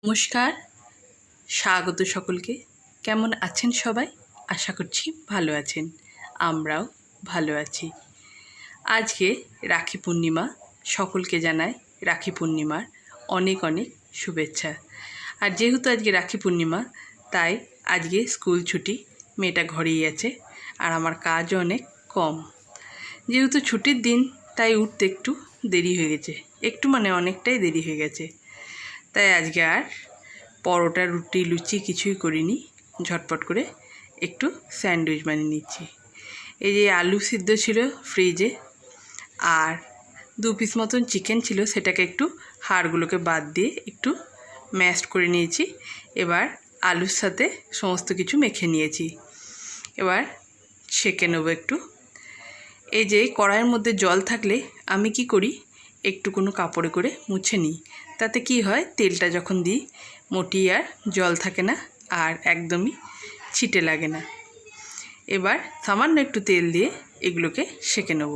নমস্কার, স্বাগত সকলকে। কেমন আছেন সবাই? আশা করছি ভালো আছেন। আমরাও ভালো আছি। আজকে রাখি পূর্ণিমা। সকলকে জানাই রাখি পূর্ণিমার অনেক অনেক শুভেচ্ছা। আর যেহেতু আজকে রাখি পূর্ণিমা, তাই আজকে স্কুল ছুটি, মেয়েটা ঘরেই আছে। আর আমার কাজও অনেক কম। যেহেতু ছুটির দিন, তাই উঠতে একটু দেরি হয়ে গেছে। একটু মানে অনেকটাই দেরি হয়ে গেছে। তাই আজকে আর পরোটা, রুটি, লুচি কিছুই করিনি। ঝটপট করে একটু স্যান্ডউইচ বানিয়ে নিচ্ছি। এই যে আলু সিদ্ধ ছিল ফ্রিজে, আর 2 পিস মতন চিকেন ছিল, সেটাকে একটু হাড়গুলোকে বাদ দিয়ে একটু ম্যাশ করে নিয়েছি। এবার আলুর সাথে সমস্ত কিছু মেখে নিয়েছি। এবার সেঁকে নেবো একটু। এই যে কড়াইয়ের মধ্যে জল থাকলে আমি কি করি, একটু কোনো কাপড়ে করে মুছে নিই। তাতে কি হয়, তেলটা যখন দিই মোটেই আর জল থাকে না, আর একদমই ছিটে লাগে না। এবার সামান্য একটু তেল দিয়ে এগুলোকে সেঁকে নেব।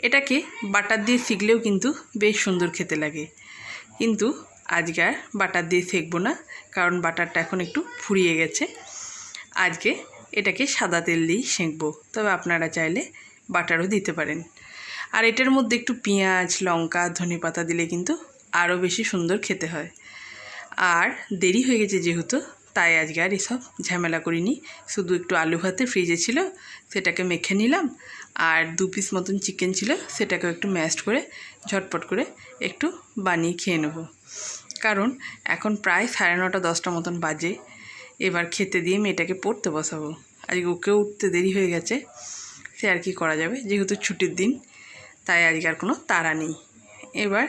এটাকে বাটার দিয়ে সেঁকলেও কিন্তু বেশ সুন্দর খেতে লাগে, কিন্তু আজকে আর বাটার দিয়ে সেঁকবো না, কারণ বাটারটা এখন একটু ফুরিয়ে গেছে। আজকে এটাকে সাদা তেল দিয়েই সেঁকবো, তবে আপনারা চাইলে বাটারও দিতে পারেন। আর এটার মধ্যে একটু পেঁয়াজ, লঙ্কা, ধনেপাতা দিলে কিন্তু আরও বেশি সুন্দর খেতে হয়। আর দেরি হয়ে গেছে যেহেতু, তাই আজকে আর এসব ঝামেলা করিনি। শুধু একটু আলু ভাতে ফ্রিজে ছিল, সেটাকে মেখে নিলাম। আর 2 পিস মতন চিকেন ছিল, সেটাকেও একটু ম্যাশড করে ঝটপট করে একটু বানিয়ে খেয়ে নেব। কারণ এখন প্রায় 9:30 10টা মতন বাজে। এবার খেতে দিয়ে মেয়েটাকে পড়তে বসাবো। আজকে ওকেও উঠতে দেরি হয়ে গেছে, সে আর কি করা যাবে, যেহেতু ছুটির দিন, তাই আজকে আর কোনো তাড়া নেই। এবার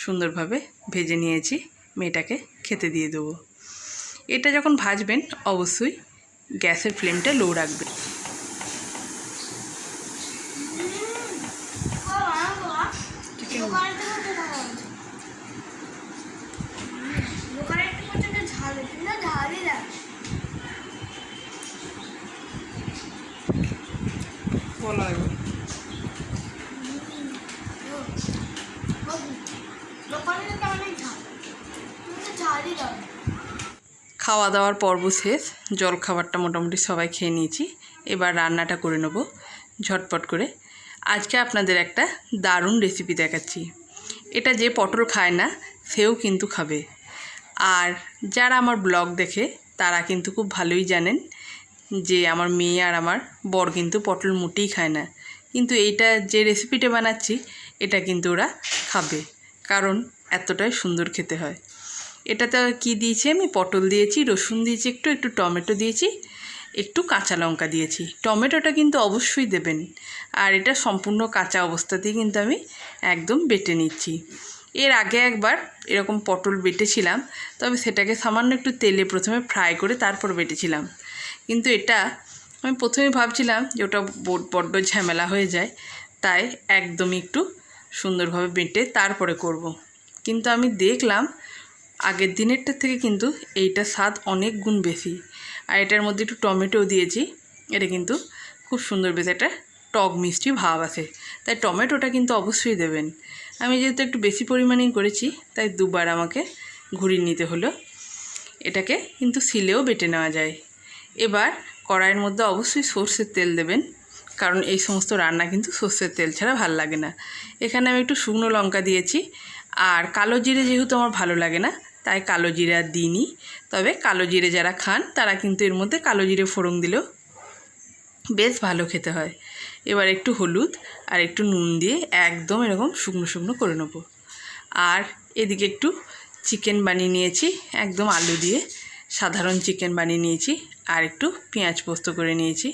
সুন্দরভাবে ভেজে নিয়েছি, মেয়েটাকে খেতে দিয়ে দেবো। এটা যখন ভাজবেন অবশ্যই গ্যাসের ফ্লেমটা লো রাখবেন। খাওয়া দাওয়ার পর্ব শেষ, জল খাবারটা মোটামুটি সবাই খেয়ে নিয়েছি। এবার রান্নাটা করে নেব ঝটপট করে। আজকে আপনাদের একটা দারুণ রেসিপি দেখাচ্ছি। এটা যে পটল খায় না সেও কিন্তু খাবে। আর যারা আমার ব্লগ দেখে তারা কিন্তু খুব ভালোই জানেন যে আমার মেয়ে আর আমার বর কিন্তু পটল মোটেই খায় না, কিন্তু এইটা যে রেসিপিটা বানাচ্ছি এটা কিন্তু ওরা খাবে, কারণ এতটাই সুন্দর খেতে হয়। এটাতে কি দিয়েছি, আমি পটল দিয়েছি, রসুন দিয়েছি, একটু টমেটো দিয়েছি, একটু কাঁচা লঙ্কা দিয়েছি। টমেটোটা কিন্তু অবশ্যই দেবেন। আর এটা সম্পূর্ণ কাঁচা অবস্থাতেই কিন্তু আমি একদম বেটে নিচ্ছি। এর আগে একবার এরকম পটল বেটেছিলাম, তবে সেটাকে সামান্য একটু তেলে প্রথমে ফ্রাই করে তারপর বেটেছিলাম। কিন্তু এটা আমি প্রথমে ভাবছিলাম যে ওটা বড্ড ঝামেলা হয়ে যায়, তাই একদমই একটু সুন্দরভাবে বেটে তারপরে করব। কিন্তু আমি দেখলাম আগের দিনেরটার থেকে কিন্তু এইটা স্বাদ অনেক গুণ বেশি। আর এটার মধ্যে একটু টমেটোও দিয়েছি, এটা কিন্তু খুব সুন্দর বেশ একটা টক মিষ্টি ভাব আছে, তাই টমেটোটা কিন্তু অবশ্যই দেবেন। আমি যেহেতু একটু বেশি পরিমাণেই করেছি, তাই 2বার আমাকে ঘুরিয়ে নিতে হলো। এটাকে কিন্তু শিলেও বেটে নেওয়া যায়। এবার কড়াইয়ের মধ্যে অবশ্যই সর্ষের তেল দেবেন, কারণ এই সমস্ত রান্না কিন্তু সর্ষের তেল ছাড়া ভাল লাগে না। এখানে আমি একটু শুকনো লঙ্কা দিয়েছি, আর কালো জিরে যেহেতু আমার ভালো লাগে না, তাই কালো জিরে আর দিইনি। তবে কালো জিরে যারা খান তারা কিন্তু এর মধ্যে কালো জিরে ফোড়ন দিলেও বেশ ভালো খেতে হয়। এবার একটু হলুদ আর একটু নুন দিয়ে একদম এরকম শুকনো শুকনো করে নেব। আর এদিকে একটু চিকেন বানিয়ে নিয়েছি, একদম আলু দিয়ে সাধারণ চিকেন বানিয়ে নিয়েছি, আর একটু পেঁয়াজ পোস্ত করে নিয়েছি।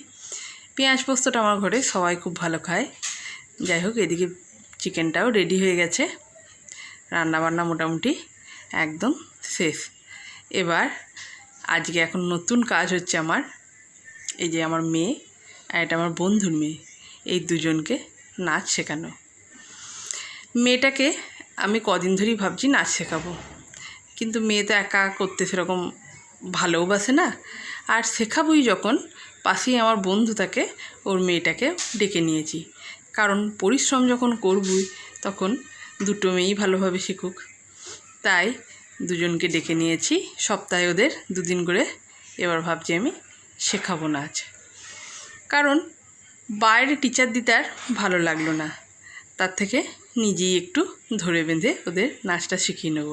পেঁয়াজ পোস্তটা আমার ঘরে সবাই খুব ভালো খায়। যাই হোক, এদিকে চিকেনটাও রেডি হয়ে গেছে, রান্নাবান্না মোটামুটি একদম শেষ। এবার আজকে এখন নতুন কাজ হচ্ছে আমার, এই যে আমার মেয়ে আর এটা আমার বন্ধুর মেয়ে, এই দুজনকে নাচ শেখানো। মেয়েটাকে আমি কদিন ধরেই ভাবছি নাচ শেখাবো, কিন্তু মেয়ে তো একা করতে সেরকম ভালোবাসে না। আর শেখাবই যখন, পাশেই আমার বন্ধু থাকে, ওর মেয়েটাকে ডেকে নিয়েছি, কারণ পরিশ্রম যখন করবই তখন দুটো মেয়েই ভালোভাবে শিখুক। তাই দুজনকে ডেকে নিয়েছি, সপ্তাহে ওদের 2 দিন করে। এবার ভাবছি আমি শেখাবো নাচ, কারণ বাইরে টিচার দিতে আর ভালো লাগলো না, তার থেকে নিজেই একটু ধরে বেঁধে ওদের নাচটা শিখিয়ে নেব।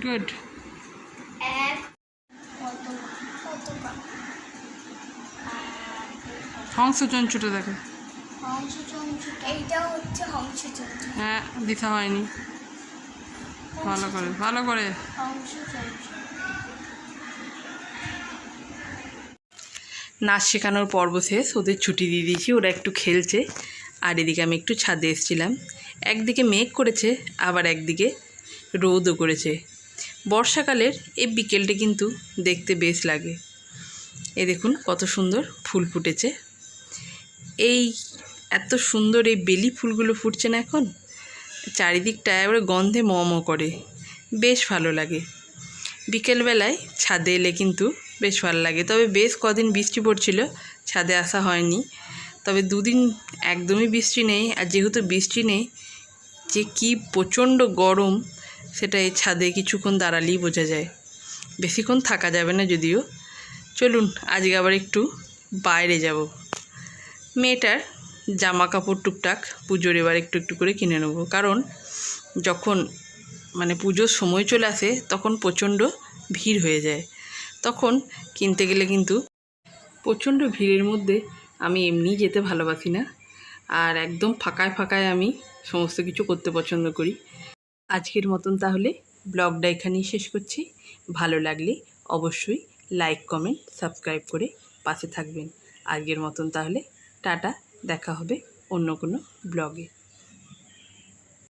গুড। হংসচঞ্চুটা দেখো। হ্যাঁ, দিতে হয়নি, ভালো করে ভালো করে। নাচ শেখানোর পর্ব শেষ, ওদের ছুটি দিয়ে দিয়েছি, ওরা একটু খেলছে। আর এদিকে আমি একটু ছাদে এসেছিলাম। একদিকে মেঘ করেছে, আবার একদিকে রোদও করেছে। বর্ষাকালের এই বিকেলটা কিন্তু দেখতে বেশ লাগে। এই দেখুন কত সুন্দর ফুল ফুটেছে। এই এত সুন্দর এই বেলি ফুলগুলো ফুটছে না এখন, চারিদিকটা এবারে গন্ধে ম করে, বেশ ভালো লাগে। বিকেলবেলায় ছাদে এলে কিন্তু বেশ ভালো লাগে। তবে বেশ কদিন বৃষ্টি পড়ছিল, ছাদে আসা হয়নি। তবে 2 দিন একদমই বৃষ্টি নেই, আর যেহেতু বৃষ্টি নেই, যে কি প্রচণ্ড গরম সেটা এই ছাদে কিছুক্ষণ দাঁড়ালেই বোঝা যায়। বেশিক্ষণ থাকা যাবে না যদিও। চলুন আজকে আবার একটু বাইরে যাব। মেয়েটার জামা কাপড় টুকটাক পুজোর এবার একটু একটু করে কিনে নেব, কারণ যখন পুজোর সময় চলে আসে তখন প্রচণ্ড ভিড় হয়ে যায়। তখন কিনতে গেলে কিন্তু প্রচণ্ড ভিড়ের মধ্যে আমি এমনি যেতে ভালোবাসি না, আর একদম ফাঁকায় ফাঁকায় আমি সমস্ত কিছু করতে পছন্দ করি। আজকের মতন তাহলে ব্লগটা এখানেই শেষ করছি। ভালো লাগলে অবশ্যই লাইক, কমেন্ট, সাবস্ক্রাইব করে পাশে থাকবেন। আজকের মতন তাহলে টাটা, দেখা হবে অন্য কোনো ব্লগে।